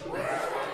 Well,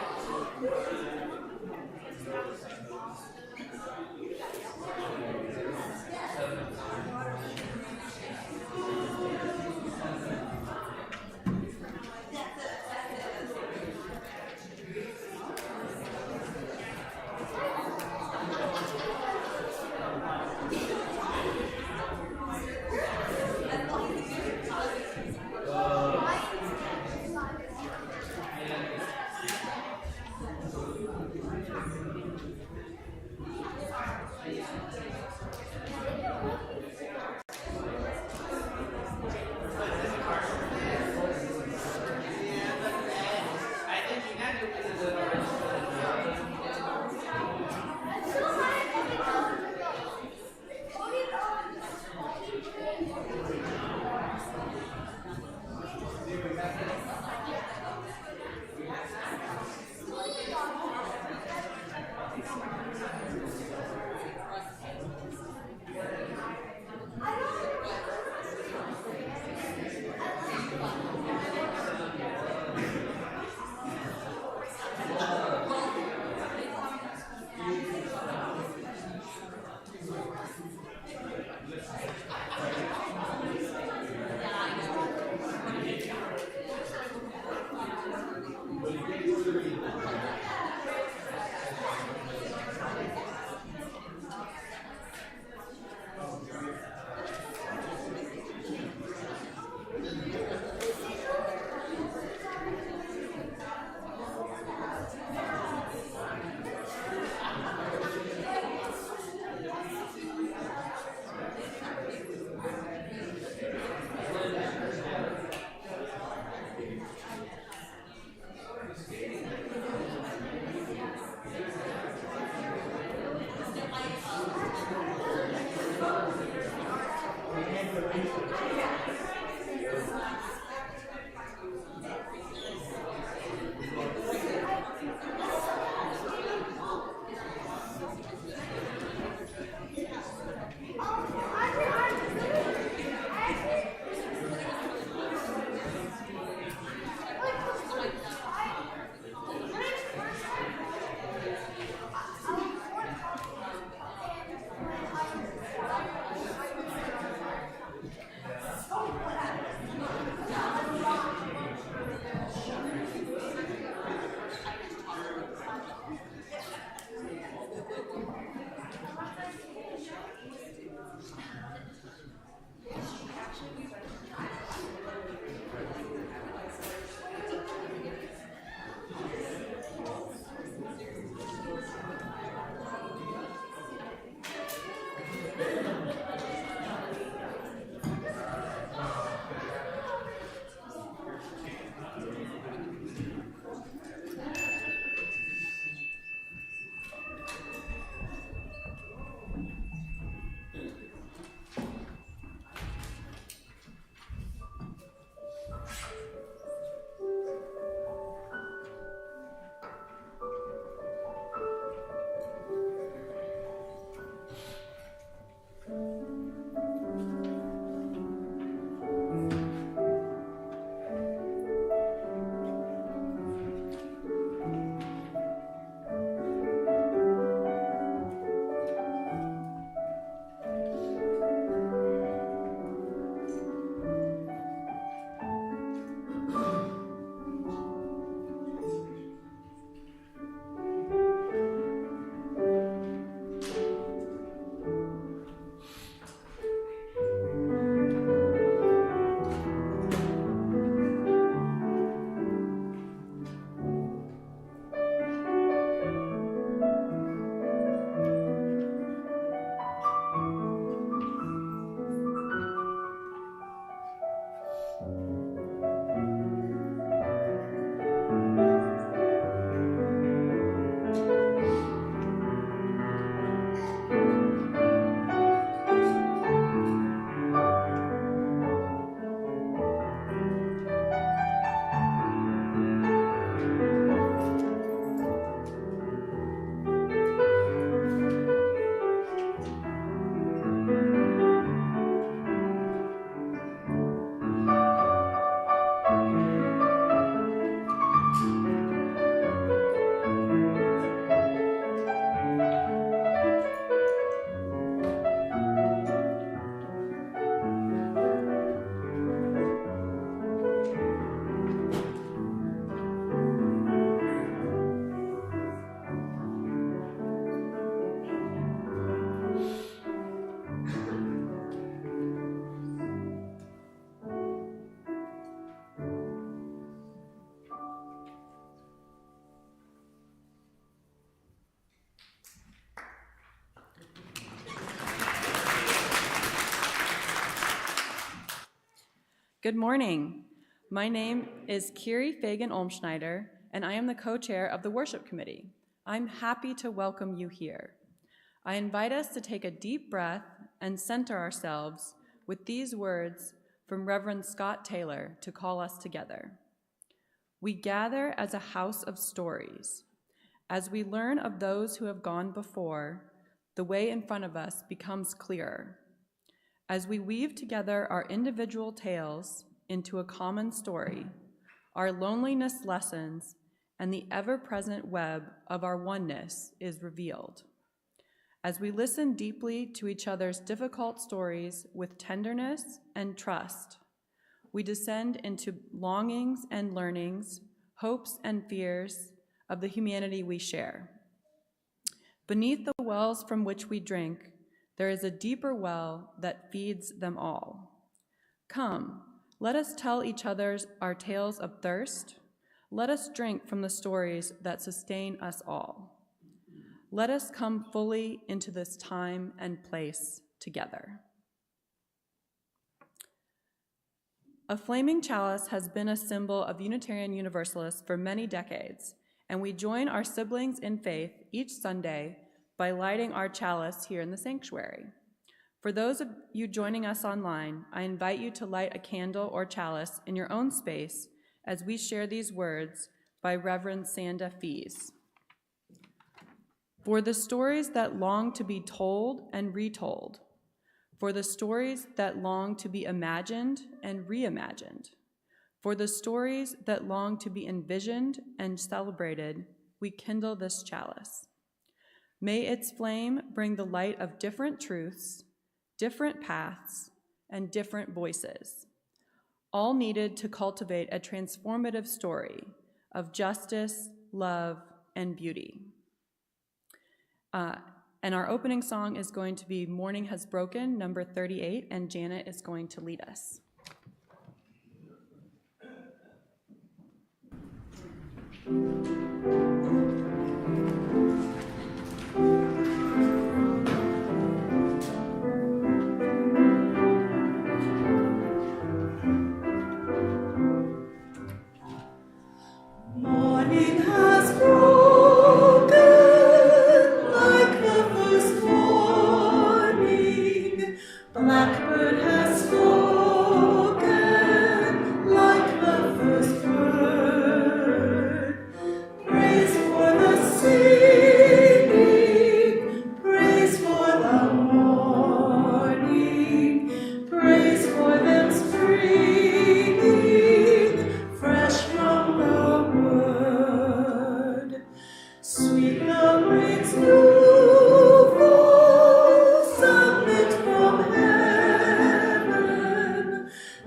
Good morning. My name is Kiri Fagan-Olmschneider, and I am the co-chair of the Worship Committee. I'm happy to welcome you here. I invite us to take a deep breath and center ourselves with these words from Reverend Scott Taylor to call us together. We gather as a house of stories. As we learn of those who have gone before, the way in front of us becomes clearer. As we weave together our individual tales into a common story, our loneliness lessens and the ever-present web of our oneness is revealed. As we listen deeply to each other's difficult stories with tenderness and trust, we descend into longings and learnings, hopes and fears of the humanity we share. Beneath the wells from which we drink, there is a deeper well that feeds them all. Come, let us tell each other our tales of thirst. Let us drink from the stories that sustain us all. Let us come fully into this time and place together. A flaming chalice has been a symbol of Unitarian Universalists for many decades, and we join our siblings in faith each Sunday by lighting our chalice here in the sanctuary. For those of you joining us online, I invite you to light a candle or chalice in your own space as we share these words by Reverend Sanda Fees. For the stories that long to be told and retold, for the stories that long to be imagined and reimagined, for the stories that long to be envisioned and celebrated, we kindle this chalice. May its flame bring the light of different truths, different paths, and different voices, all needed to cultivate a transformative story of justice, love, and beauty. And our opening song is going to be Morning Has Broken, number 38, and Janet is going to lead us. Morning has broken like the first morning. Blackbird has spoken like the first bird. Praise for the singing, praise for the morning, praise for them springing fresh from the word. Sweet the rain's new fall, submit from heaven,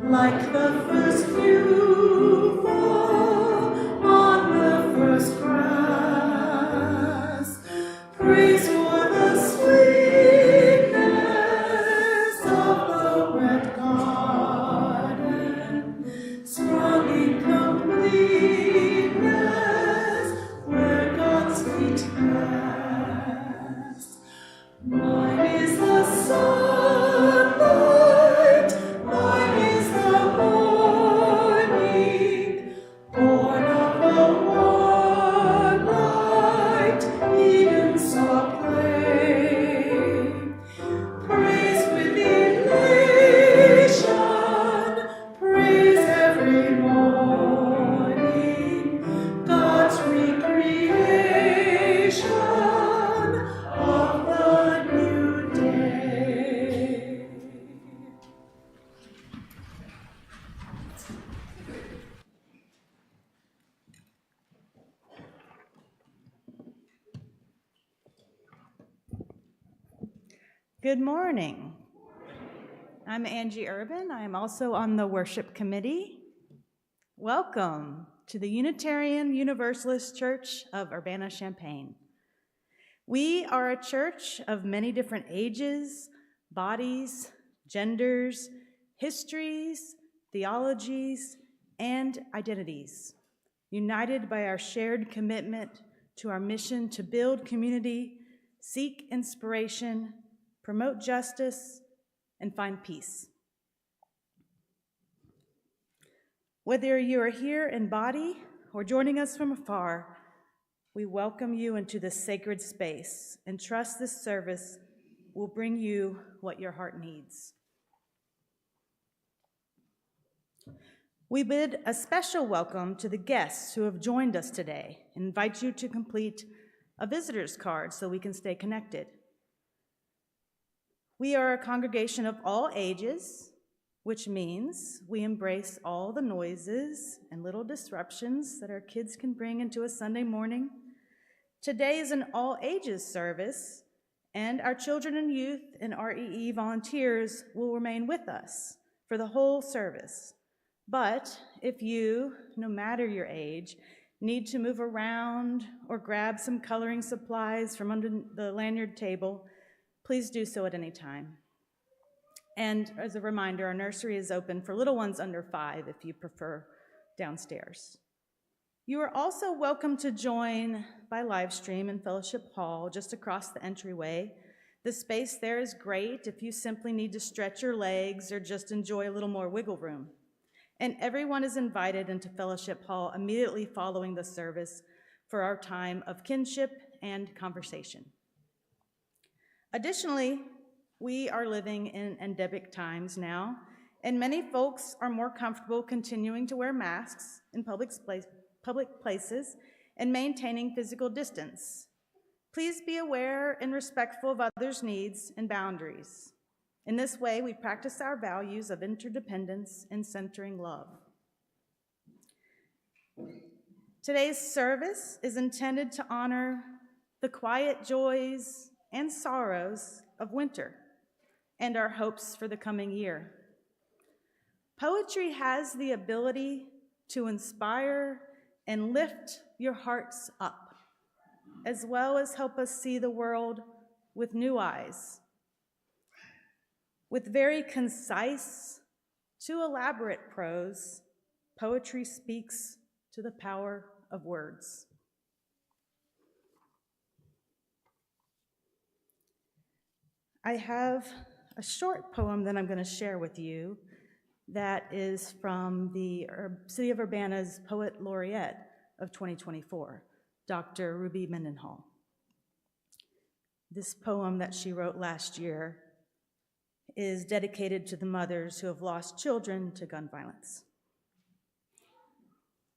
like the first dew fall on the first grass. Praise for the sweetness of the wet garden, sprung in completeness where God's feet pass. Mine is the sunlight, mine is the morning, born of the one light, Eden saw play. Praise with elation, praise every morning, God's recreation of the new day. Good morning. I'm Angie Urban. I am also on the Worship Committee. Welcome to the Unitarian Universalist Church of Urbana-Champaign. We are a church of many different ages, bodies, genders, histories, theologies, and identities, united by our shared commitment to our mission to build community, seek inspiration, promote justice, and find peace. Whether you are here in body or joining us from afar, we welcome you into this sacred space and trust this service will bring you what your heart needs. We bid a special welcome to the guests who have joined us today and invite you to complete a visitor's card so we can stay connected. We are a congregation of all ages, which means we embrace all the noises and little disruptions that our kids can bring into a Sunday morning. Today is an all ages service, and our children and youth and REE volunteers will remain with us for the whole service. But if you, no matter your age, need to move around or grab some coloring supplies from under the lanyard table, please do so at any time. And as a reminder, our nursery is open for little ones under 5 if you prefer downstairs. You are also welcome to join by live stream in Fellowship Hall just across the entryway. The space there is great if you simply need to stretch your legs or just enjoy a little more wiggle room. And everyone is invited into Fellowship Hall immediately following the service for our time of kinship and conversation. Additionally, we are living in endemic times now, and many folks are more comfortable continuing to wear masks in public places and maintaining physical distance. Please be aware and respectful of others' needs and boundaries. In this way, we practice our values of interdependence and centering love. Today's service is intended to honor the quiet joys and sorrows of winter and our hopes for the coming year. Poetry has the ability to inspire and lift your hearts up, as well as help us see the world with new eyes. With very concise to elaborate prose, poetry speaks to the power of words. I have a short poem that I'm going to share with you that is from the City of Urbana's Poet Laureate of 2024, Dr. Ruby Mendenhall. This poem that she wrote last year is dedicated to the mothers who have lost children to gun violence.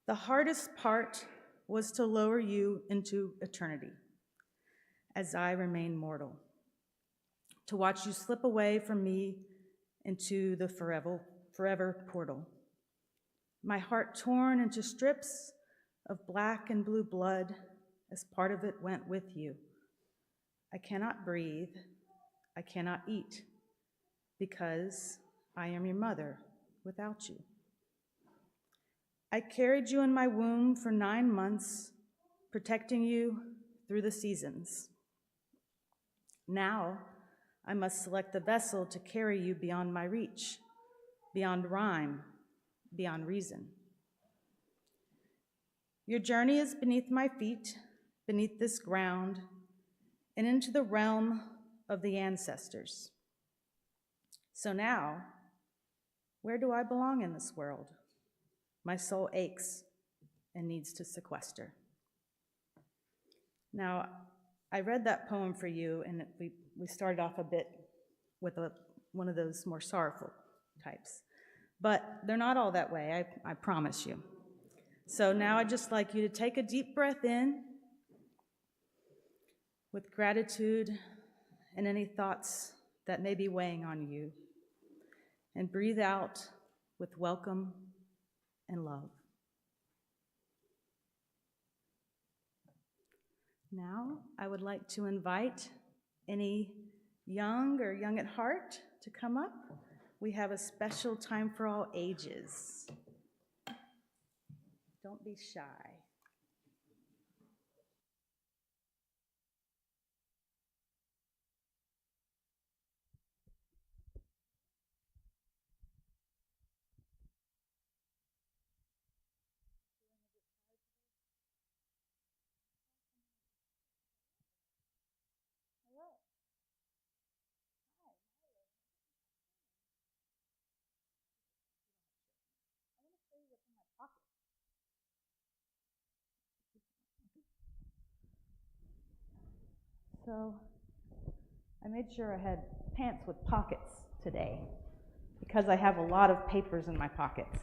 The hardest part was to lower you into eternity as I remain mortal, to watch you slip away from me into the forever portal. My heart torn into strips of black and blue blood as part of it went with you. I cannot breathe, I cannot eat, because I am your mother without you. I carried you in my womb for 9 months, protecting you through the seasons. Now, I must select the vessel to carry you beyond my reach, beyond rhyme, beyond reason. Your journey is beneath my feet, beneath this ground, and into the realm of the ancestors. So now, where do I belong in this world? My soul aches and needs to sequester. Now, I read that poem for you, and we started off a bit with one of those more sorrowful types. But they're not all that way, I promise you. So now I'd just like you to take a deep breath in with gratitude and any thoughts that may be weighing on you, and breathe out with welcome and love. Now, I would like to invite any young or young at heart to come up. We have a special time for all ages. Don't be shy. So I made sure I had pants with pockets today because I have a lot of papers in my pockets.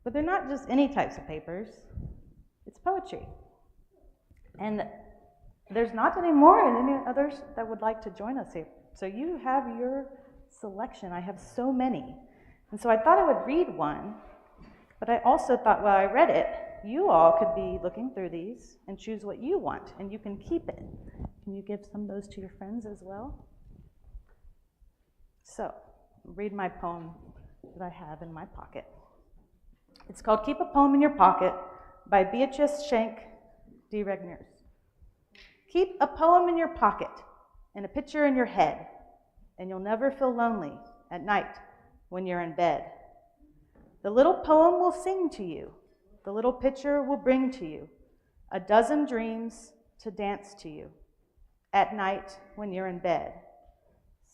But they're not just any types of papers. It's poetry. And there's not any more and any others that would like to join us here. So you have your selection. I have so many. And so I thought I would read one, but I also thought while I read it, you all could be looking through these and choose what you want, and you can keep it. Can you give some of those to your friends as well? So, read my poem that I have in my pocket. It's called Keep a Poem in Your Pocket by Beatrice Schenck D. Regners. Keep a poem in your pocket and a picture in your head, and you'll never feel lonely at night when you're in bed. The little poem will sing to you. The little picture will bring to you a dozen dreams to dance to you at night when you're in bed.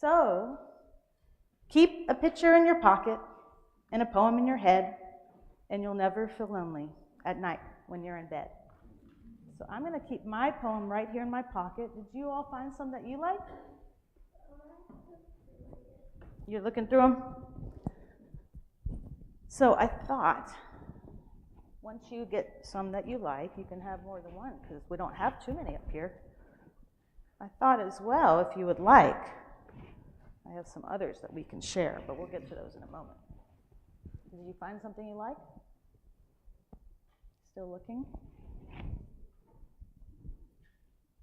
So, keep a picture in your pocket and a poem in your head, and you'll never feel lonely at night when you're in bed. So I'm going to keep my poem right here in my pocket. Did you all find some that you like? You're looking through them? So I thought, once you get some that you like, you can have more than one because we don't have too many up here. I thought as well, if you would like, I have some others that we can share, but we'll get to those in a moment. Did you find something you like? Still looking?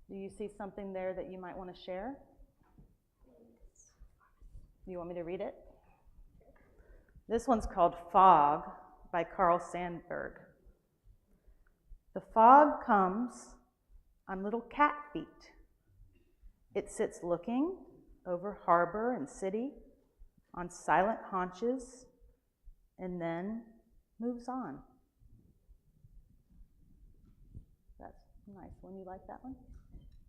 Do you see something there that you might want to share? Do you want me to read it? This one's called Fog by Carl Sandburg. The fog comes on little cat feet. It sits looking over harbor and city on silent haunches and then moves on. That's nice. One, you like that one?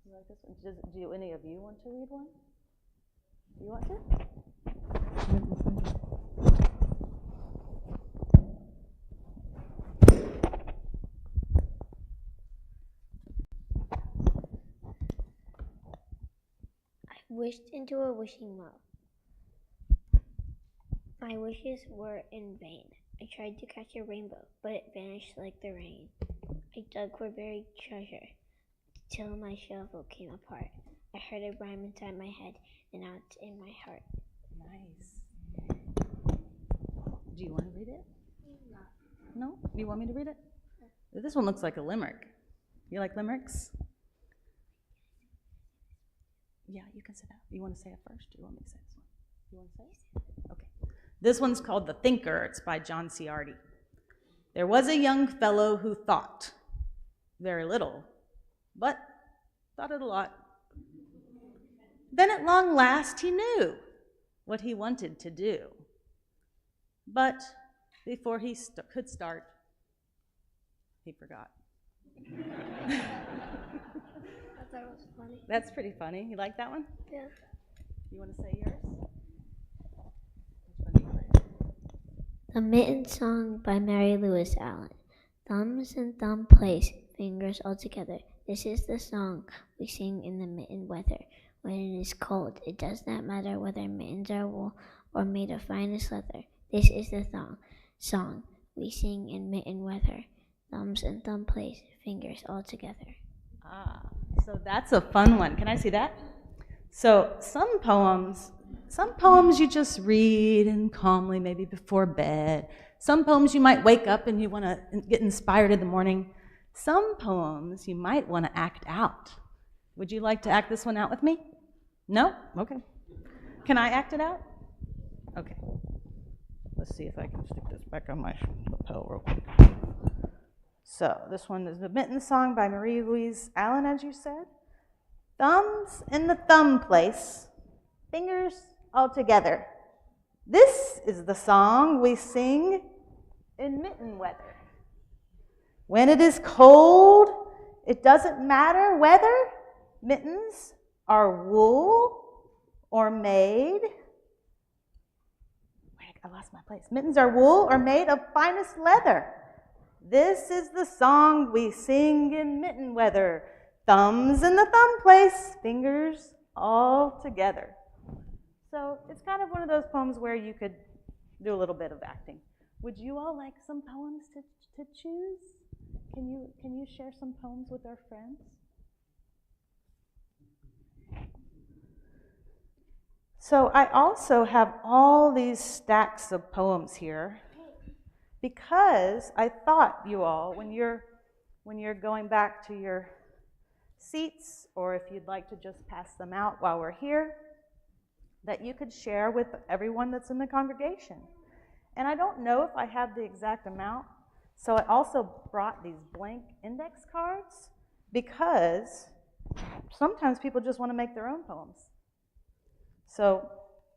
You like this one? Do any of you want to read one? Do you want to? Wished into a wishing well. My wishes were in vain. I tried to catch a rainbow, but it vanished like the rain. I dug for buried treasure till my shovel came apart. I heard a rhyme inside my head and now it's in my heart. Nice. Do you want to read it? No? You want me to read it? This one looks like a limerick. You like limericks? Yeah, you can say that. You want to say it first, or you want me to say this one? You want to say it? Okay. This one's called The Thinker. It's by John Ciardi. There was a young fellow who thought very little, but thought it a lot. Then at long last he knew what he wanted to do. But before he could start, he forgot. I thought it was funny. That's pretty funny. You like that one? Yeah. You want to say yours? Which one do you like? The Mitten Song by Mary Lewis Allen. Thumbs and thumb place, fingers all together. This is the song we sing in the mitten weather. When it is cold, it does not matter whether mittens are wool or made of finest leather. This is the song we sing in mitten weather. Thumbs and thumb place, fingers all together. Ah, so that's a fun one. Can I see that? So some poems you just read and calmly, maybe before bed. Some poems you might wake up and you want to get inspired in the morning. Some poems you might want to act out. Would you like to act this one out with me? No? Okay. Can I act it out? Okay. Let's see if I can stick this back on my lapel real quick. So this one is the Mitten Song by Marie Louise Allen, as you said. Thumbs in the thumb place, fingers all together. This is the song we sing in mitten weather. When it is cold, it doesn't matter whether mittens are wool or made. Wait, I lost my place. Mittens are wool or made of finest leather. This is the song we sing in mitten weather. thumbs in the thumb place, fingers all together. So it's kind of one of those poems where you could do a little bit of acting. Would you all like some poems to choose? Can you share some poems with our friends? So I also have all these stacks of poems here because I thought you all, when you're going back to your seats, or if you'd like to just pass them out while we're here, that you could share with everyone that's in the congregation. And I don't know if I have the exact amount, so I also brought these blank index cards because sometimes people just want to make their own poems. So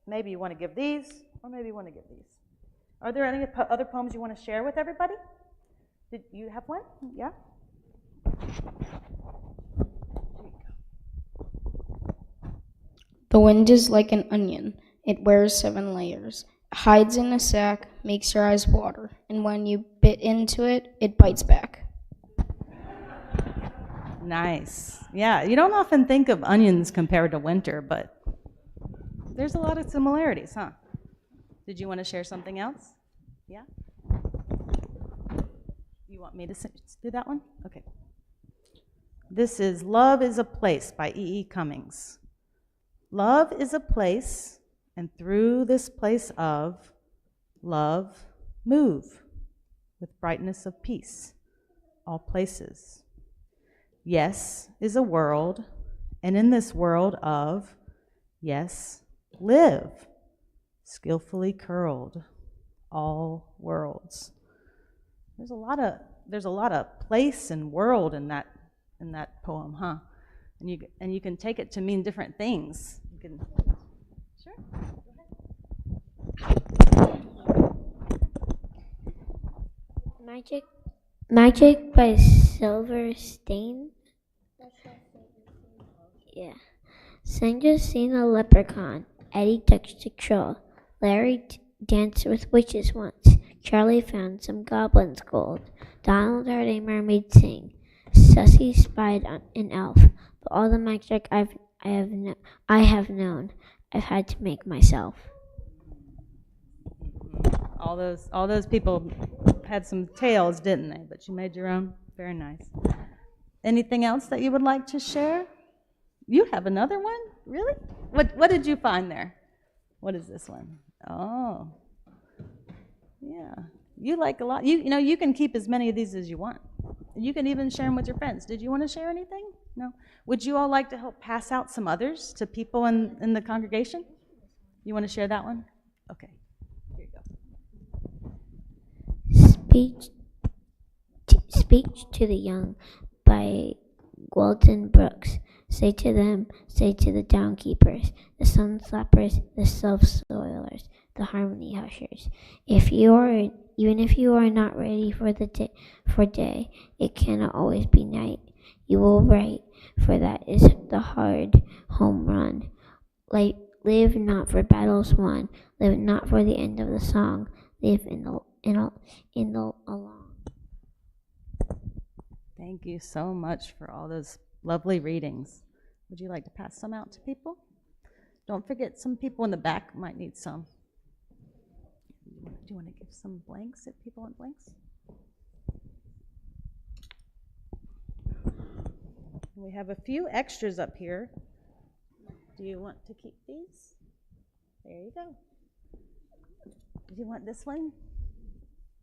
maybe you want to give these, or maybe you want to give these. Are there any other poems you want to share with everybody? Did you have one? Yeah? The wind is like an onion. It wears 7 layers. Hides in a sack, makes your eyes water, and when you bit into it, it bites back. Nice. Yeah, you don't often think of onions compared to winter, but there's a lot of similarities, huh? Did you want to share something else? Yeah? You want me to do that one? Okay. This is Love is a Place by E.E. Cummings. Love is a place, and through this place of love, move with brightness of peace, all places. Yes is a world, and in this world of yes, live, skillfully curled, all worlds. There's a lot of place and world in that poem, huh? And you can take it to mean different things. You can, sure. Magic by Silverstein. Yeah. Sandra's seen a leprechaun. Eddie touched a troll. Larry danced with witches once. Charlie found some goblin's gold. Donald heard a mermaid sing. Susie spied an elf. But all the magic I have known, I've had to make myself. All those people had some tales, didn't they? But you made your own. Very nice. Anything else that you would like to share? You have another one? Really? What did you find there? What is this one? Oh. Yeah. You like a lot. You know, you can keep as many of these as you want. You can even share them with your friends. Did you want to share anything? No? Would you all like to help pass out some others to people in the congregation? You want to share that one? Okay. Here you go. Speech to the Young by Walton Brooks. Say to them, say to the downkeepers, the sun slappers, the self-soilers, the harmony hushers. Even if you are not ready for day, it cannot always be night. You will write, for that is the hard home run. Live not for battles won. Live not for the end of the song. Live in the along. Thank you so much for all those lovely readings. Would you like to pass some out to people? Don't forget, some people in the back might need some. Do you want to give some blanks if people want blanks? We have a few extras up here. Do you want to keep these? There you go. Do you want this one?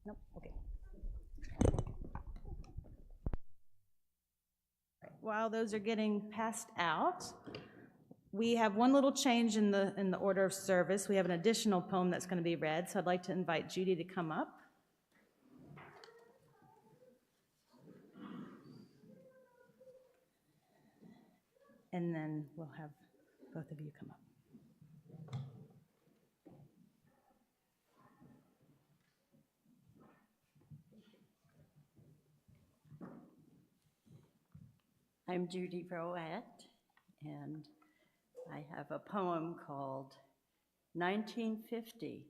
Nope, okay. While those are getting passed out, we have one little change in the order of service. We have an additional poem that's going to be read, so I'd like to invite Judy to come up. And then we'll have both of you come up. I'm Judy Rowett, and I have a poem called 1950,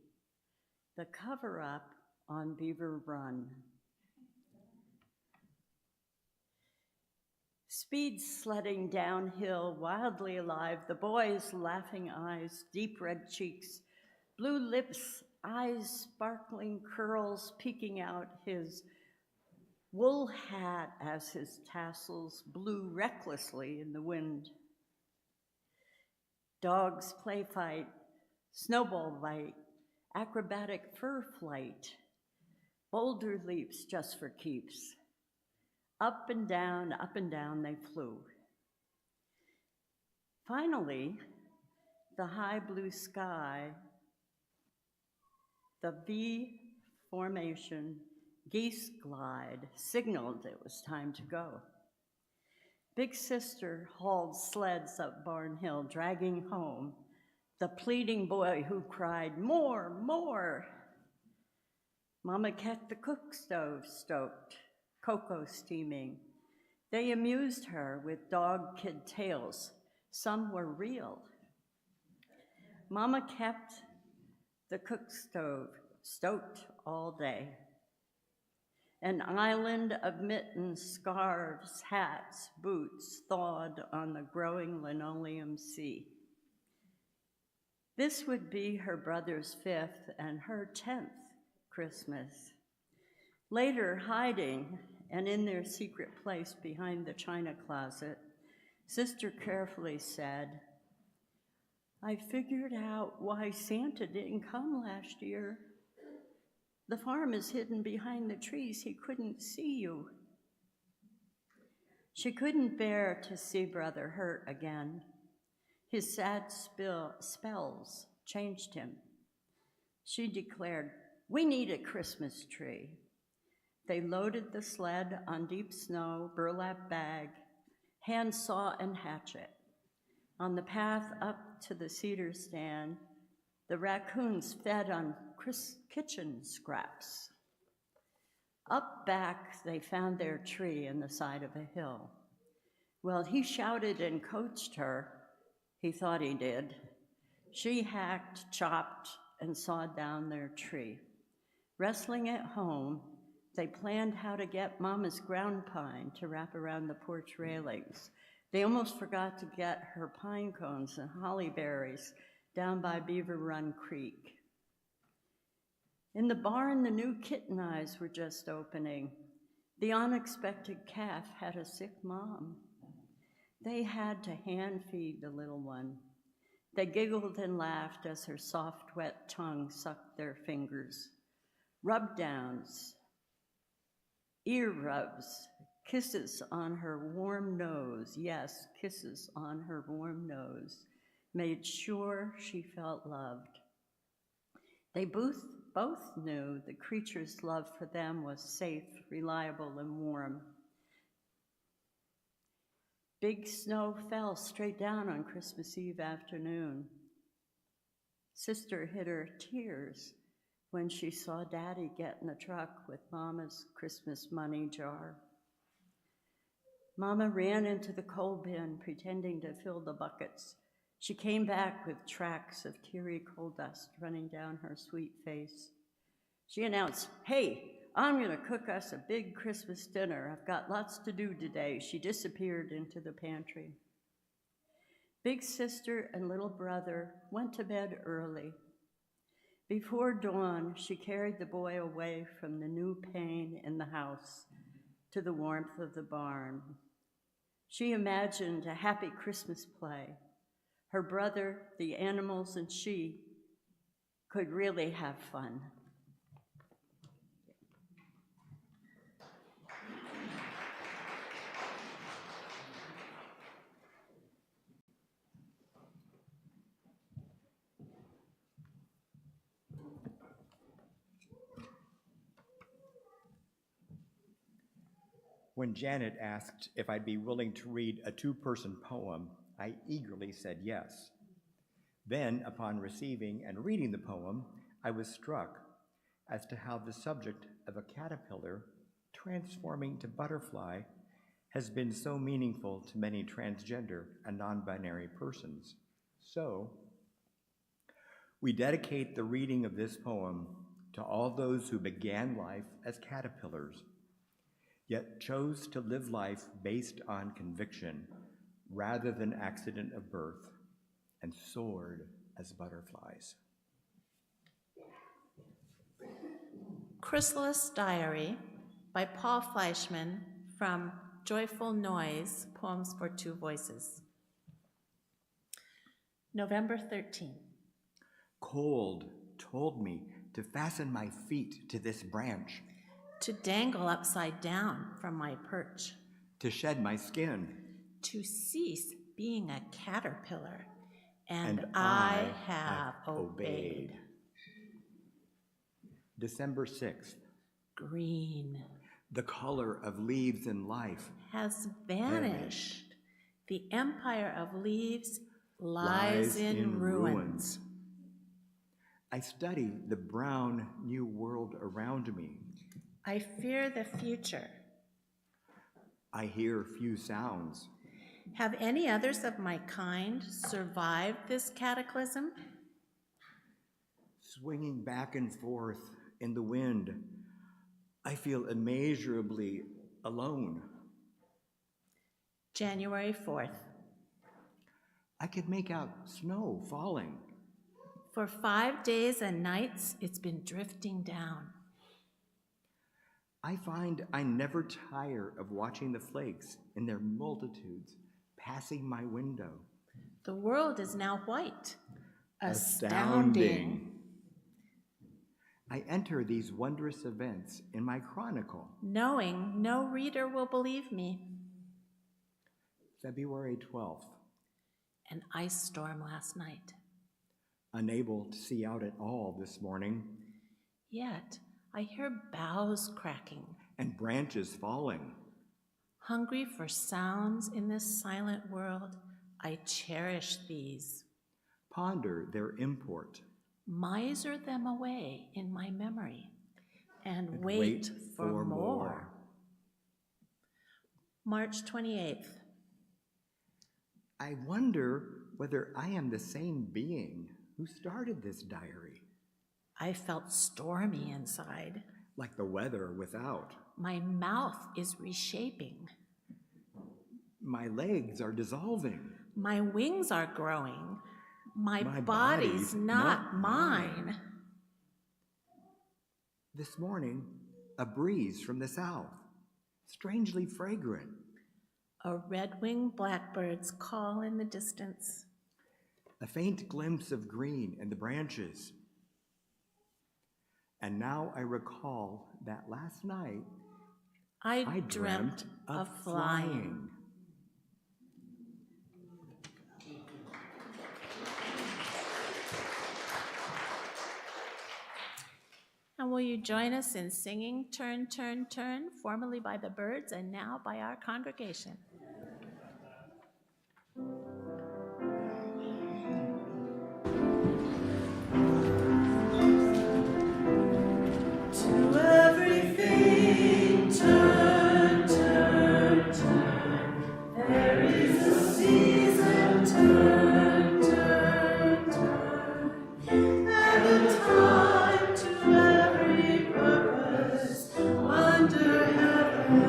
The Cover-Up on Beaver Run. Speed sledding downhill, wildly alive, the boy's laughing eyes, deep red cheeks, blue lips, eyes sparkling, curls peeking out, his wool hat as his tassels blew recklessly in the wind. Dogs play fight, snowball fight, acrobatic fur flight, boulder leaps just for keeps. Up and down they flew. Finally, the high blue sky, the V formation geese glide signaled it was time to go. Big Sister hauled sleds up Barn Hill, dragging home the pleading boy who cried, "More, more!" Mama kept the cook stove stoked, cocoa steaming. They amused her with dog kid tales. Some were real. Mama kept the cook stove stoked all day. An island of mittens, scarves, hats, boots thawed on the growing linoleum sea. This would be her brother's 5th and her 10th Christmas. Later, hiding and in their secret place behind the china closet, Sister carefully said, "I figured out why Santa didn't come last year. The farm is hidden behind the trees. He couldn't see you." She couldn't bear to see Brother hurt again. His sad spells changed him. She declared, "We need a Christmas tree." They loaded the sled on deep snow, burlap bag, handsaw and hatchet. On the path up to the cedar stand, the raccoons fed on kitchen scraps. Up back, they found their tree in the side of a hill. Well, he shouted and coached her. He thought he did. She hacked, chopped, and sawed down their tree. Wrestling at home, they planned how to get Mama's ground pine to wrap around the porch railings. They almost forgot to get her pine cones and holly berries down by Beaver Run Creek. In the barn, the new kitten eyes were just opening. The unexpected calf had a sick mom. They had to hand feed the little one. They giggled and laughed as her soft, wet tongue sucked their fingers. Rub downs, ear rubs, kisses on her warm nose, yes, kisses on her warm nose, made sure she felt loved. They both knew the creature's love for them was safe, reliable, and warm. Big snow fell straight down on Christmas Eve afternoon. Sister hid her tears when she saw Daddy get in the truck with Mama's Christmas money jar. Mama ran into the coal bin, pretending to fill the buckets. She came back with tracks of teary coal dust running down her sweet face. She announced, "Hey, I'm gonna cook us a big Christmas dinner. I've got lots to do today." She disappeared into the pantry. Big Sister and little brother went to bed early. Before dawn, she carried the boy away from the new pain in the house to the warmth of the barn. She imagined a happy Christmas play. Her brother, the animals, and she could really have fun. When Janet asked if I'd be willing to read a 2-person poem, I eagerly said yes. Then, upon receiving and reading the poem, I was struck as to how the subject of a caterpillar transforming to butterfly has been so meaningful to many transgender and non-binary persons. So, we dedicate the reading of this poem to all those who began life as caterpillars. yet chose to live life based on conviction rather than accident of birth, and soared as butterflies. Chrysalis Diary by Paul Fleischman from Joyful Noise, Poems for Two Voices. November 13. Cold told me to fasten my feet to this branch, To dangle upside down from my perch, to shed my skin, to cease being a caterpillar, and I have obeyed. December 6th. Green The color of leaves in life has vanished. The empire of leaves lies in ruins. I study the brown new world around me. I fear the future. I hear few sounds. Have any others of my kind survived this cataclysm? Swinging back and forth in the wind, I feel immeasurably alone. January 4th. I could make out snow falling. For 5 days and nights, it's been drifting down. I find I never tire of watching the flakes in their multitudes passing my window. The world is now white. Astounding. I enter these wondrous events in my chronicle. Knowing no reader will believe me. February 12th. An ice storm last night. Unable to see out at all this morning. Yet I hear boughs cracking. And branches falling. Hungry for sounds in this silent world, I cherish these. Ponder their import. Miser them away in my memory, and wait for more. March 28th. I wonder whether I am the same being who started this diary. I felt stormy inside. Like the weather without. My mouth is reshaping. My legs are dissolving. My wings are growing. My body's body's not mine. This morning, a breeze from the south, strangely fragrant. A red-winged blackbird's call in the distance. A faint glimpse of green in the branches. And now I recall that last night I dreamt of flying. And will you join us in singing Turn, Turn, Turn, formerly by the Birds and now by our congregation? To everything turn, turn, turn. There is a season, turn, turn, turn. And a time to every purpose under heaven.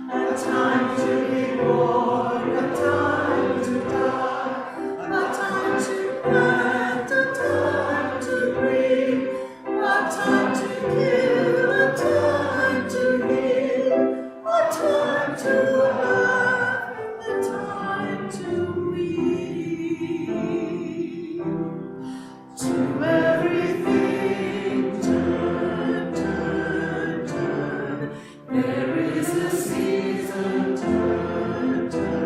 A time to be born, a time to die, a time to plant, a time to breathe. A time to give, a time to heal, a time to have, a time to weep. To everything turn, turn, turn. There is a season, turn, turn.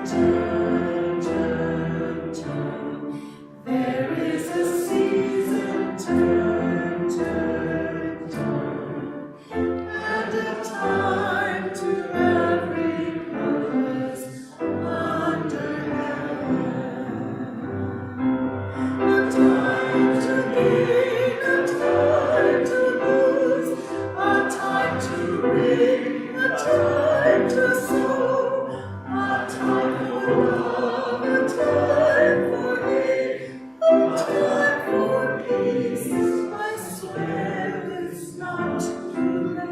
turn, turn, turn. There is a season, turn, turn, turn, and a time to every purpose under heaven. A time to gain, a time to lose, a time to reap, a time to sow, a time for love, a time for hate, a time for peace. I swear it's not too late.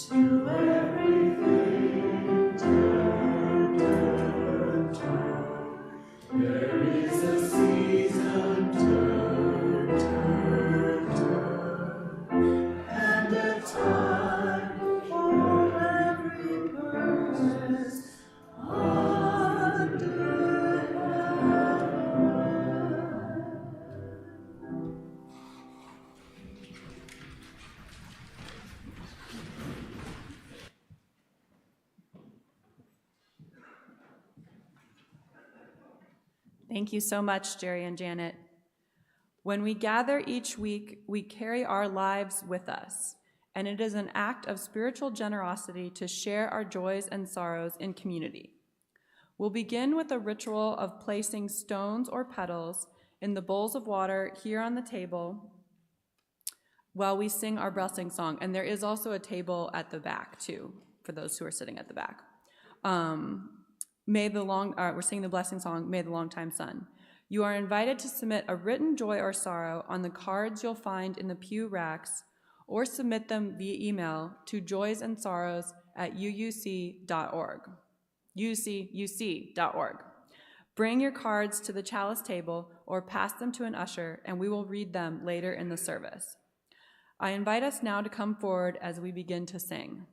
To everything, turn, turn, turn. There is a season, turn, turn, turn, and a time for every purpose under heaven. Thank you so much, Jerry and Janet. When we gather each week, we carry our lives with us, and it is an act of spiritual generosity to share our joys and sorrows in community. We'll begin with a ritual of placing stones or petals in the bowls of water here on the table while we sing our blessing song. And there is also a table at the back, too, for those who are sitting at the back. We're singing the blessing song, May the Longtime Sun. You are invited to submit a written joy or sorrow on the cards you'll find in the pew racks, or submit them via email to joysandsorrows@uuc.org. ucuc.org. Bring your cards to the chalice table or pass them to an usher, and we will read them later in the service. I invite us now to come forward as we begin to sing.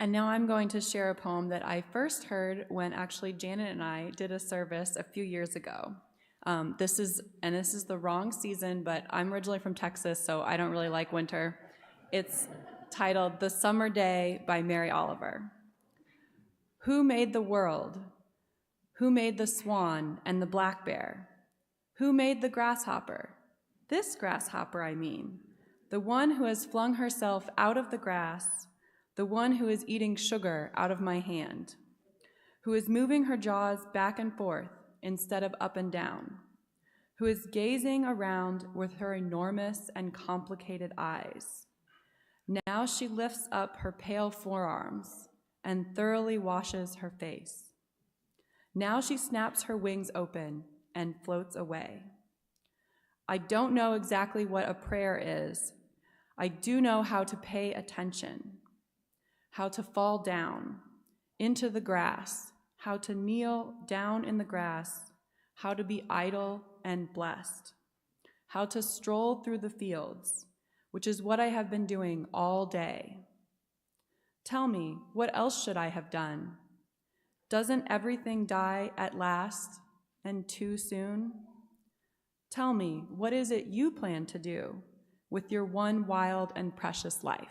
And now I'm going to share a poem that I first heard when actually Janet and I did a service a few years ago. This is the wrong season, but I'm originally from Texas, so I don't really like winter. It's titled The Summer Day by Mary Oliver. Who made the world? Who made the swan and the black bear? Who made the grasshopper? This grasshopper, I mean, the one who has flung herself out of the grass, the one who is eating sugar out of my hand, who is moving her jaws back and forth instead of up and down, who is gazing around with her enormous and complicated eyes. Now she lifts up her pale forearms and thoroughly washes her face. Now she snaps her wings open and floats away. I don't know exactly what a prayer is. I do know how to pay attention, how to fall down into the grass, how to kneel down in the grass, how to be idle and blessed, how to stroll through the fields, which is what I have been doing all day. Tell me, what else should I have done? Doesn't everything die at last and too soon? Tell me, what is it you plan to do with your one wild and precious life?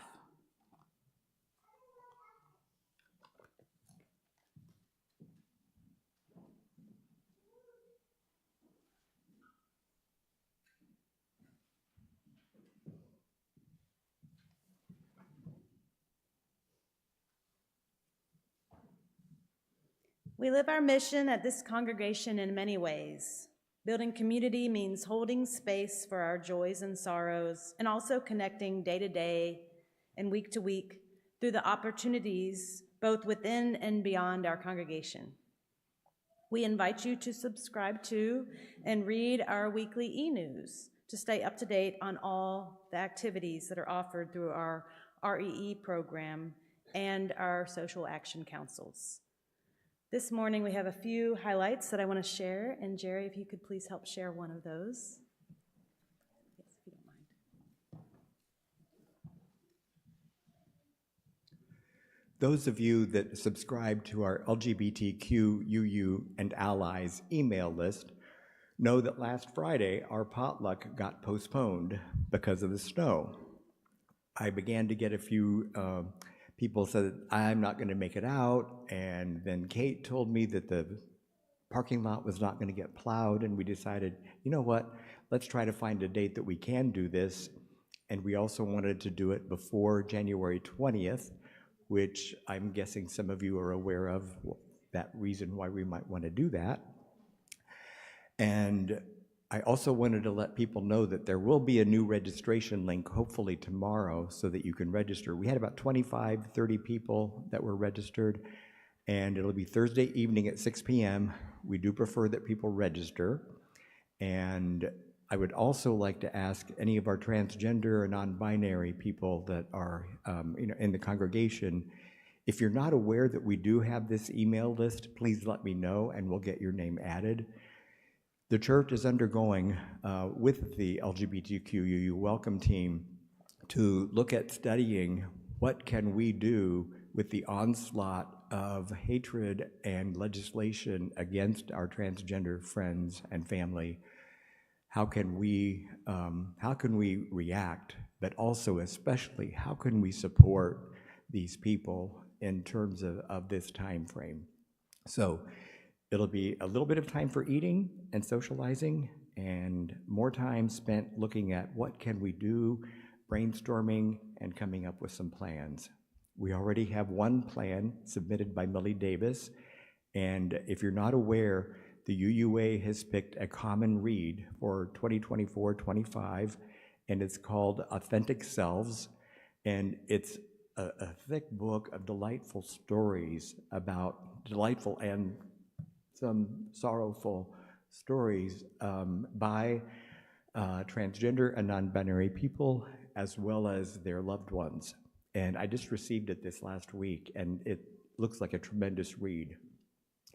We live our mission at this congregation in many ways. Building community means holding space for our joys and sorrows, and also connecting day to day and week to week through the opportunities both within and beyond our congregation. We invite you to subscribe to and read our weekly e-news to stay up to date on all the activities that are offered through our REE program and our social action councils. This morning we have a few highlights that I want to share, and Jerry, if you could please help share one of those. Yes, if you don't mind. Those of you that subscribe to our LGBTQ, UU, and allies email list know that last Friday our potluck got postponed because of the snow. I began to get a few people said, I'm not going to make it out, and then Kate told me that the parking lot was not going to get plowed, and we decided, you know what, let's try to find a date that we can do this, and we also wanted to do it before January 20th, which I'm guessing some of you are aware of that reason why we might want to do that. And I also wanted to let people know that there will be a new registration link, hopefully tomorrow, so that you can register. We had about 25, 30 people that were registered, and it'll be Thursday evening at 6 p.m. We do prefer that people register. And I would also like to ask any of our transgender or non-binary people that are in the congregation, if you're not aware that we do have this email list, please let me know and we'll get your name added. The church is undergoing, with the LGBTQU welcome team, to look at studying what can we do with the onslaught of hatred and legislation against our transgender friends and family. How can we react, but also especially how can we support these people in terms of this time frame? So it'll be a little bit of time for eating and socializing, and more time spent looking at what can we do, brainstorming, and coming up with some plans. We already have one plan submitted by Millie Davis, and if you're not aware, the UUA has picked a common read for 2024-25, and it's called Authentic Selves, and it's a thick book of delightful stories about delightful and some sorrowful stories by transgender and non-binary people, as well as their loved ones. And I just received it this last week, and it looks like a tremendous read.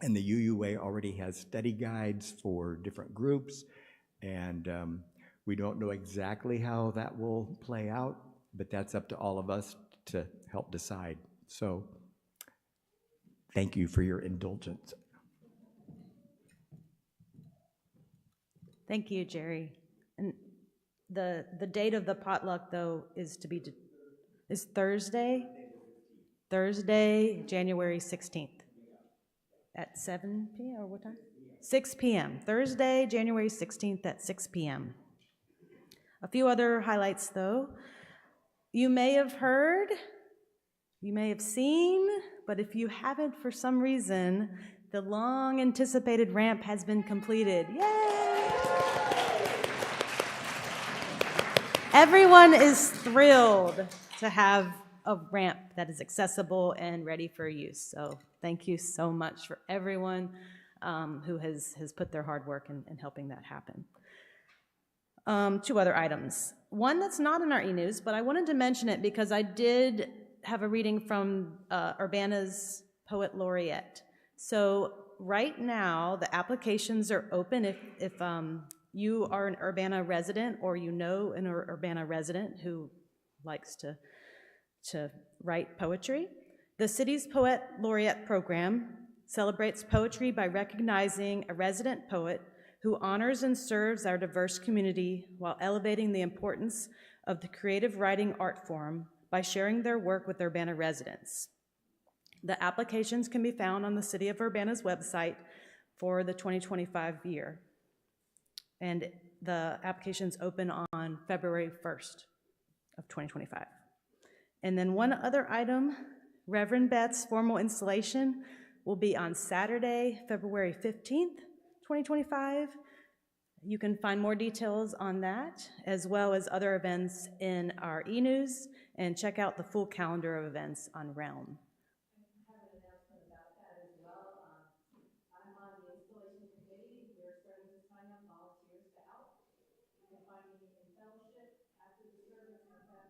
And the UUA already has study guides for different groups, and we don't know exactly how that will play out, but that's up to all of us to help decide. So thank you for your indulgence. Thank you, Jerry. And the date of the potluck, though, is Thursday, January 16th at 7 p.m. or what time? 6 p.m. Thursday, January 16th at 6 p.m. A few other highlights, though. You may have heard, you may have seen, but if you haven't for some reason, the long-anticipated ramp has been completed. Yay! Everyone is thrilled to have a ramp that is accessible and ready for use. So thank you so much for everyone who has put their hard work in helping that happen. Two other items. One that's not in our e-news, but I wanted to mention it because I did have a reading from Urbana's Poet Laureate. So right now, the applications are open if you are an Urbana resident or you know an Urbana resident who likes to write poetry. The city's Poet Laureate program celebrates poetry by recognizing a resident poet who honors and serves our diverse community while elevating the importance of the creative writing art form by sharing their work with Urbana residents. The applications can be found on the City of Urbana's website for the 2025 year. And the applications open on February 1st of 2025. And then one other item, Reverend Beth's formal installation will be on Saturday, February 15th, 2025. You can find more details on that, as well as other events in our e-news, and check out the full calendar of events on Realm. I have an announcement about that as well. I'm on the installation committee. We're starting to sign up volunteers to help. You can find me in fellowship after the service. I've got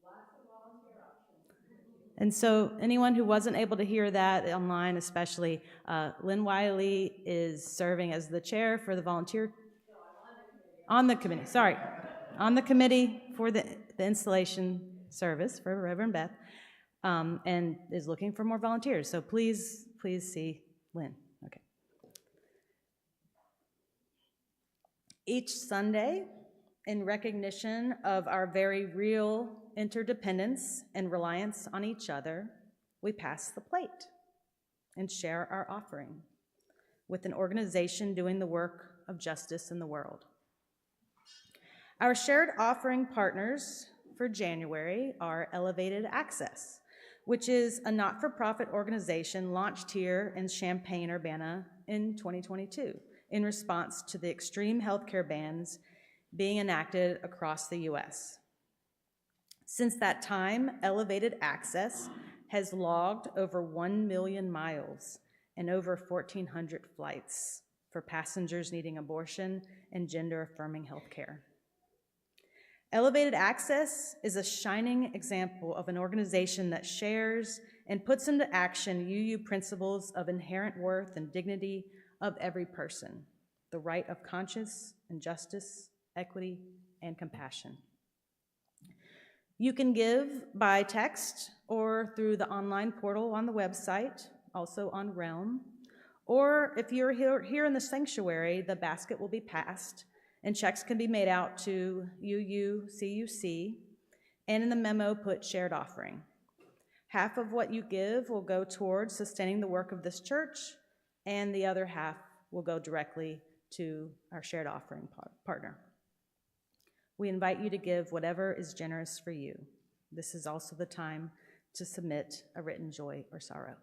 lots of volunteer options. And so anyone who wasn't able to hear that online, especially, Lynn Wiley is serving as the chair for the volunteer. No, I'm On the committee, sorry. On the committee for the installation service for Reverend Beth, and is looking for more volunteers. So please see Lynn. Okay. Each Sunday, in recognition of our very real interdependence and reliance on each other, we pass the plate and share our offering with an organization doing the work of justice in the world. Our shared offering partners for January are Elevated Access, which is a not-for-profit organization launched here in Champaign-Urbana in 2022 in response to the extreme healthcare bans being enacted across the U.S. Since that time, Elevated Access has logged over 1 million miles and over 1,400 flights for passengers needing abortion and gender-affirming health care. Elevated Access is a shining example of an organization that shares and puts into action UU principles of inherent worth and dignity of every person, the right of conscience and justice, equity, and compassion. You can give by text or through the online portal on the website, also on Realm. Or if you're here in the sanctuary, the basket will be passed and checks can be made out to UUCUC, and in the memo put shared offering. Half of what you give will go towards sustaining the work of this church, and the other half will go directly to our shared offering partner. We invite you to give whatever is generous for you. This is also the time to submit a written joy or sorrow.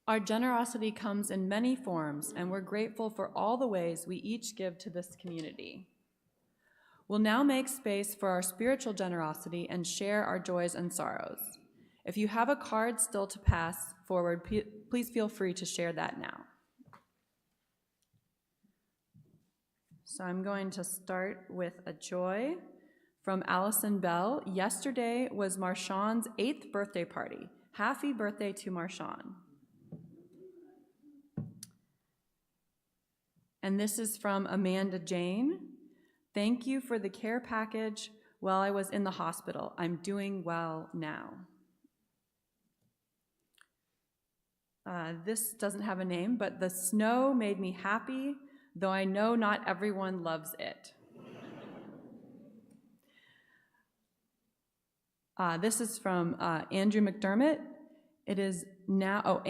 Our generosity comes in many forms, and we're grateful for all the ways we each give to this community. We'll now make space for our spiritual generosity and share our joys and sorrows. If you have a card still to pass forward, please feel free to share that now. So I'm going to start with a joy from Allison Bell. Yesterday was Marshawn's 8th birthday party. Happy birthday to Marshawn. And this is from Amanda Jane. Thank you for the care package while I was in the hospital. I'm doing well now. This doesn't have a name, but the snow made me happy, though I know not everyone loves it. This is from Andrew McDermott. It is now,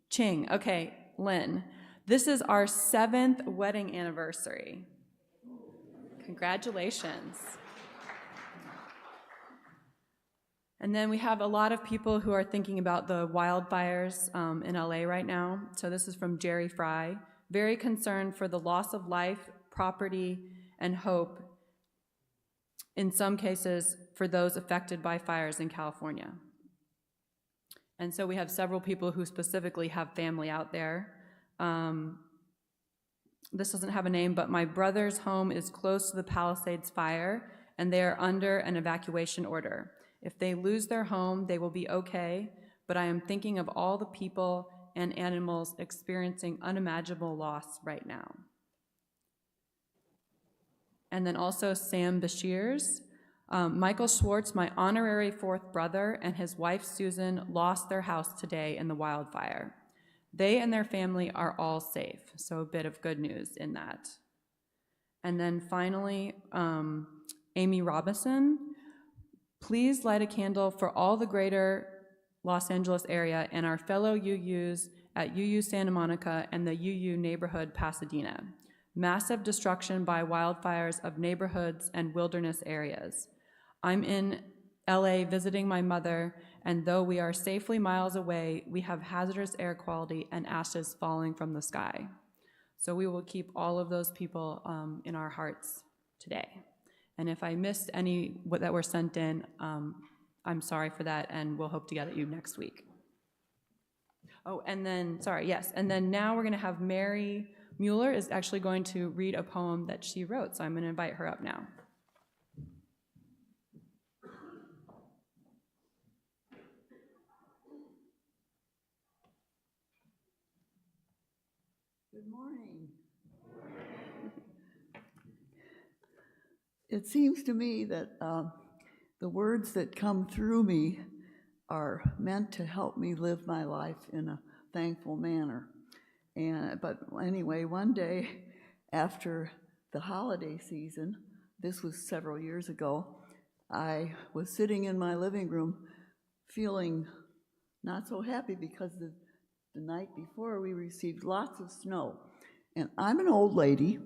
Ching. Okay, Lynn. This is our 7th wedding anniversary. Congratulations. And then we have a lot of people who are thinking about the wildfires in LA right now. So this is from Jerry Fry. Very concerned for the loss of life, property, and hope, in some cases, for those affected by fires in California. And so we have several people who specifically have family out there. This doesn't have a name, but my brother's home is close to the Palisades fire, and they are under an evacuation order. If they lose their home, they will be okay, but I am thinking of all the people and animals experiencing unimaginable loss right now. And then also Sam Bashir's. Michael Schwartz, my honorary 4th brother, and his wife Susan lost their house today in the wildfire. They and their family are all safe, so a bit of good news in that. And then finally, Amy Robinson, please light a candle for all the greater Los Angeles area and our fellow UUs at UU Santa Monica and the UU neighborhood Pasadena. Massive destruction by wildfires of neighborhoods and wilderness areas. I'm in LA visiting my mother, and though we are safely miles away, we have hazardous air quality and ashes falling from the sky. So we will keep all of those people in our hearts today. And if I missed any that were sent in, I'm sorry for that, and we'll hope to get at you next week. Oh, and then, and then now we're gonna have Mary Mueller is actually going to read a poem that she wrote, so I'm gonna invite her up now. Good morning. It seems to me that the words that come through me are meant to help me live my life in a thankful manner. But anyway, one day after the holiday season, this was several years ago, I was sitting in my living room feeling not so happy because the night before we received lots of snow. And I'm an old lady,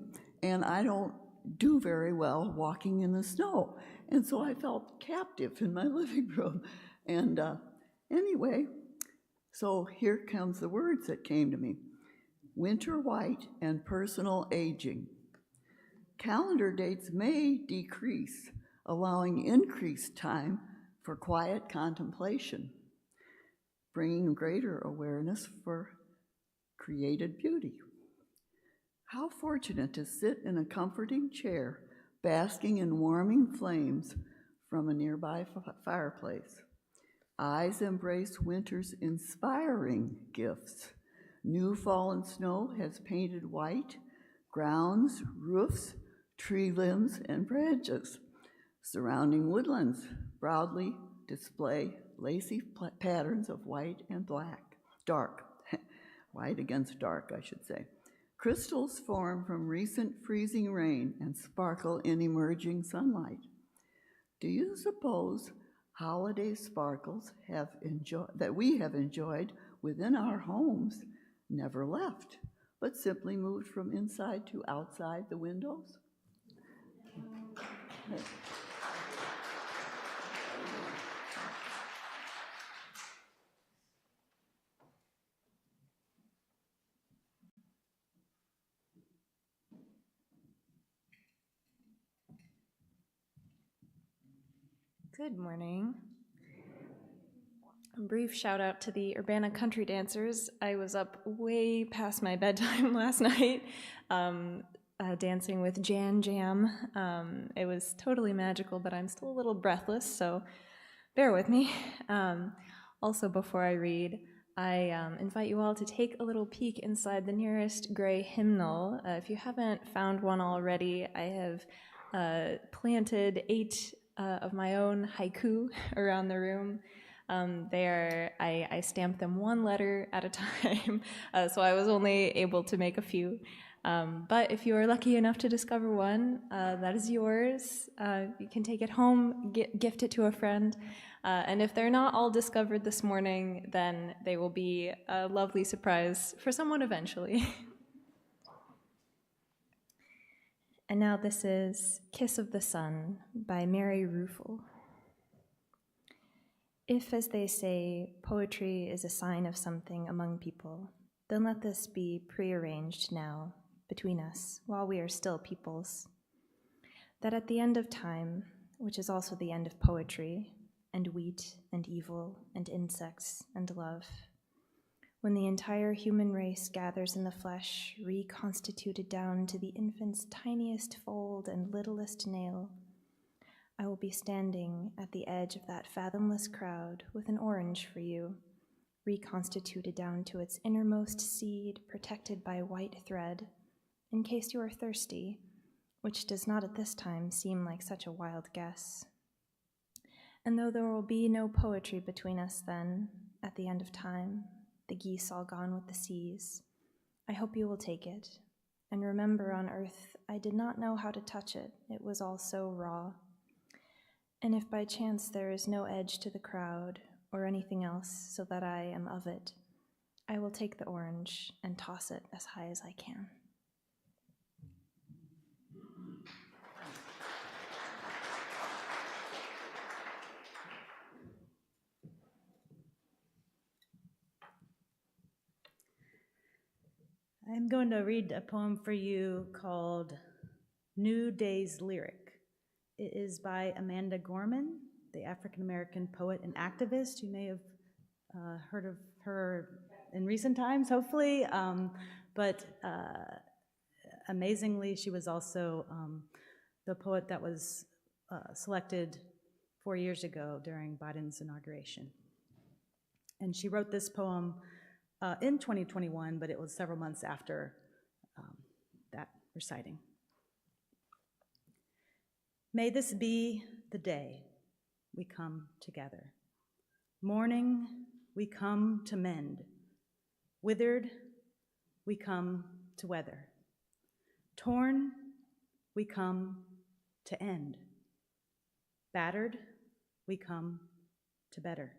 and I don't do very well walking in the snow. And so I felt captive in my living room. And anyway, so here comes the words that came to me. Winter white and personal aging. Calendar dates may decrease, allowing increased time for quiet contemplation, bringing greater awareness for created beauty. How fortunate to sit in a comforting chair, basking in warming flames from a nearby fireplace. Eyes embrace winter's inspiring gifts. New fallen snow has painted white grounds, roofs, tree limbs, and branches. Surrounding woodlands proudly display lacy patterns of white and black, dark, white against dark, I should say. Crystals form from recent freezing rain and sparkle in emerging sunlight. Do you suppose holiday sparkles that we have enjoyed within our homes never left, but simply moved from inside to outside the windows? Good morning. A brief shout out to the Urbana Country Dancers. I was up way past my bedtime last night dancing with Jan Jam. It was totally magical, but I'm still a little breathless, so bear with me. Also, before I read, I invite you all to take a little peek inside the nearest gray hymnal. If you haven't found one already, I have planted 8 of my own haiku around the room. I stamped them 1 letter at a time, so I was only able to make a few. But if you are lucky enough to discover one, that is yours. You can take it home, gift it to a friend. And if they're not all discovered this morning, then they will be a lovely surprise for someone eventually. And now this is Kiss of the Sun by Mary Ruefle. If, as they say, poetry is a sign of something among people, then let this be prearranged now between us while we are still peoples. That at the end of time, which is also the end of poetry, and wheat and evil and insects and love, when the entire human race gathers in the flesh, reconstituted down to the infant's tiniest fold and littlest nail, I will be standing at the edge of that fathomless crowd with an orange for you, reconstituted down to its innermost seed, protected by white thread, in case you are thirsty, which does not at this time seem like such a wild guess. And though there will be no poetry between us then, at the end of time, the geese all gone with the seas, I hope you will take it, and remember on earth I did not know how to touch it, it was all so raw. And if by chance there is no edge to the crowd, or anything else, so that I am of it, I will take the orange and toss it as high as I can. I'm going to read a poem for you called New Day's Lyric. It is by Amanda Gorman, the African-American poet and activist. You may have heard of her in recent times, hopefully, but amazingly, she was also the poet that was selected 4 years ago during Biden's inauguration. And she wrote this poem in 2021, but it was several months after that reciting. May this be the day we come together. Mourning, we come to mend. Withered, we come to weather. Torn, we come to end. Battered, we come to better.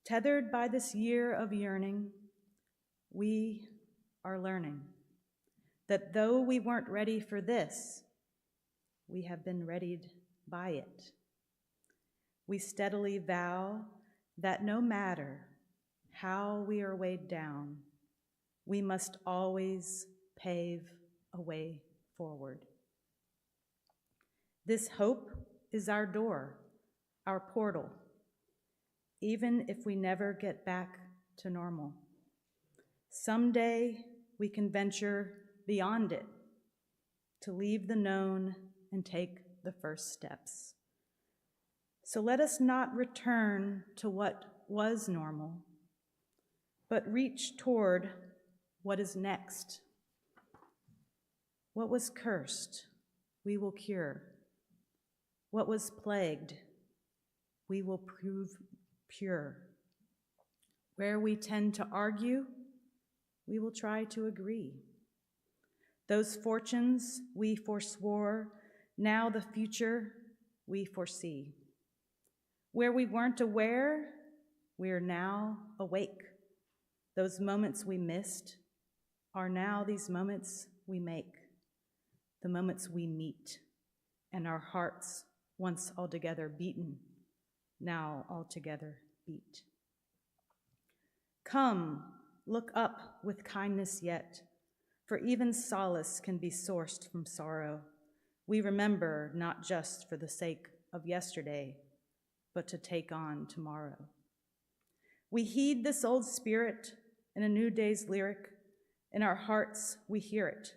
Tethered by this year of yearning, we are learning that though we weren't ready for this, we have been readied by it. We steadily vow that no matter how we are weighed down, we must always pave a way forward. This hope is our door, our portal, even if we never get back to normal. Someday we can venture beyond it to leave the known and take the first steps. So let us not return to what was normal, but reach toward what is next. What was cursed, we will cure. What was plagued, we will prove pure. Where we tend to argue, we will try to agree. Those fortunes we forswore, now the future we foresee. Where we weren't aware, we are now awake. Those moments we missed are now these moments we make, the moments we meet, and our hearts, once altogether beaten, now altogether beat. Come, look up with kindness yet, for even solace can be sourced from sorrow. We remember not just for the sake of yesterday, but to take on tomorrow. We heed this old spirit in a new day's lyric. In our hearts, we hear it.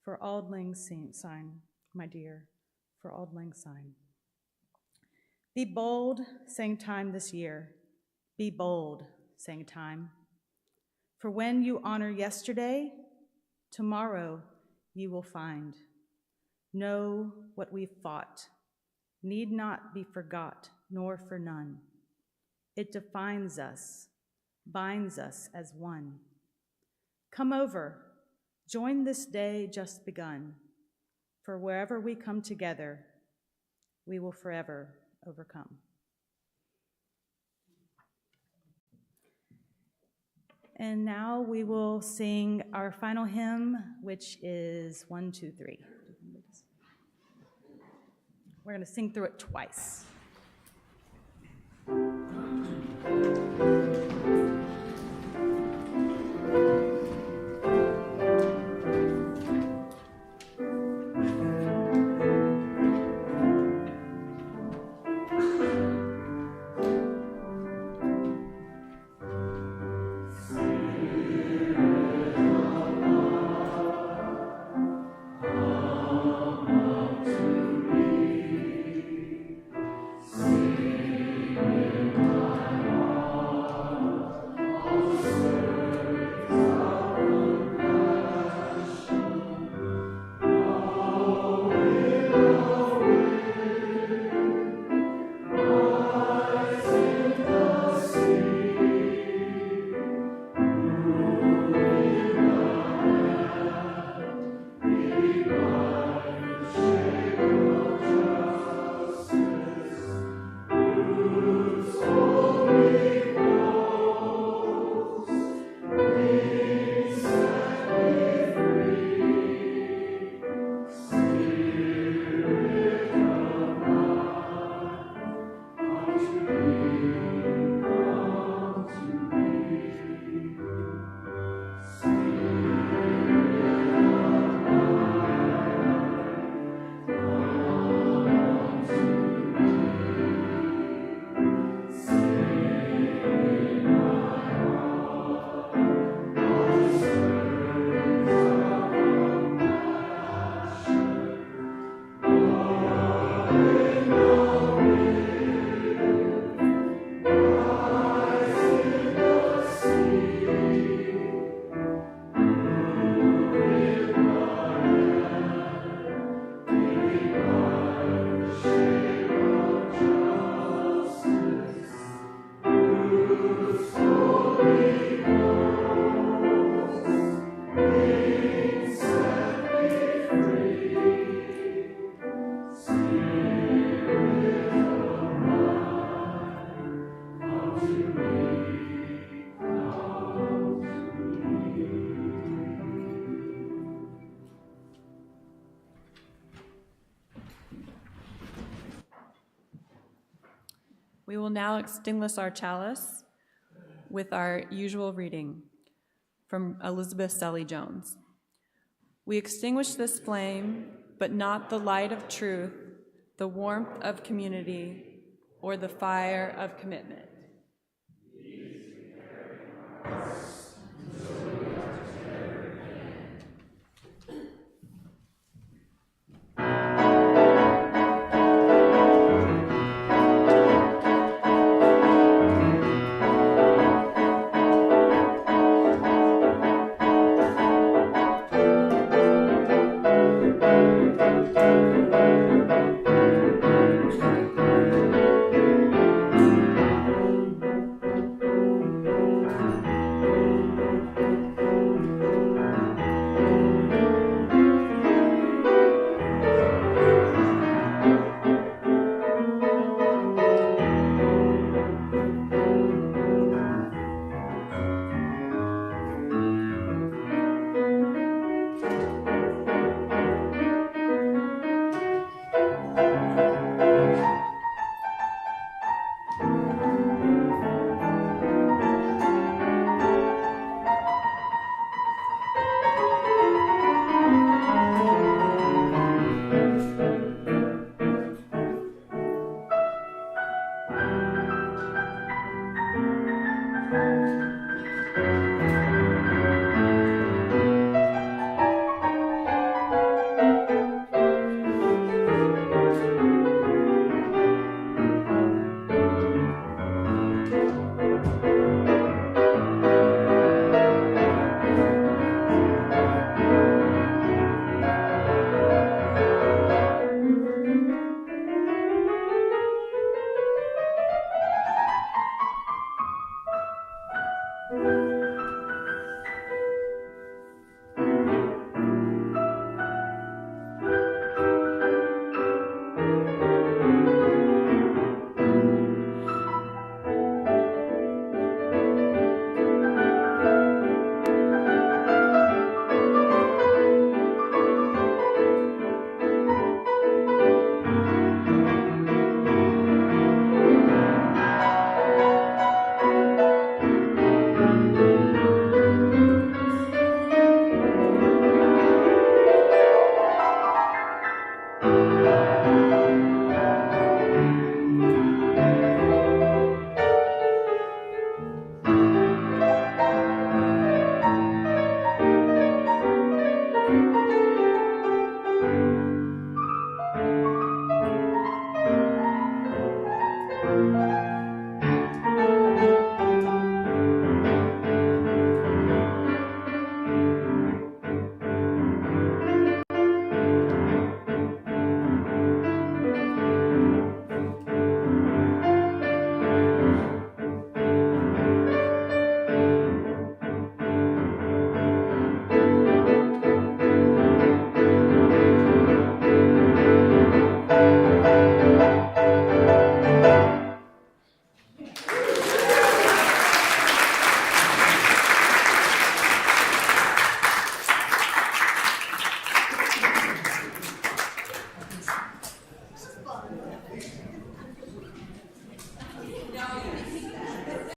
For Auld Lang Syne, my dear, for Auld Lang Syne. Be bold, sang time this year. Be bold, sang time. For when you honor yesterday, tomorrow you will find. Know what we've fought need not be forgot, nor for none. It defines us, binds us as one. Come over, join this day just begun, for wherever we come together, we will forever overcome. And now we will sing our final hymn, which is 1, 2, 3. We're going to sing through it twice. We will now extinguish our chalice with our usual reading from Elizabeth Sully Jones. We extinguish this flame, but not the light of truth, the warmth of community, or the fire of commitment.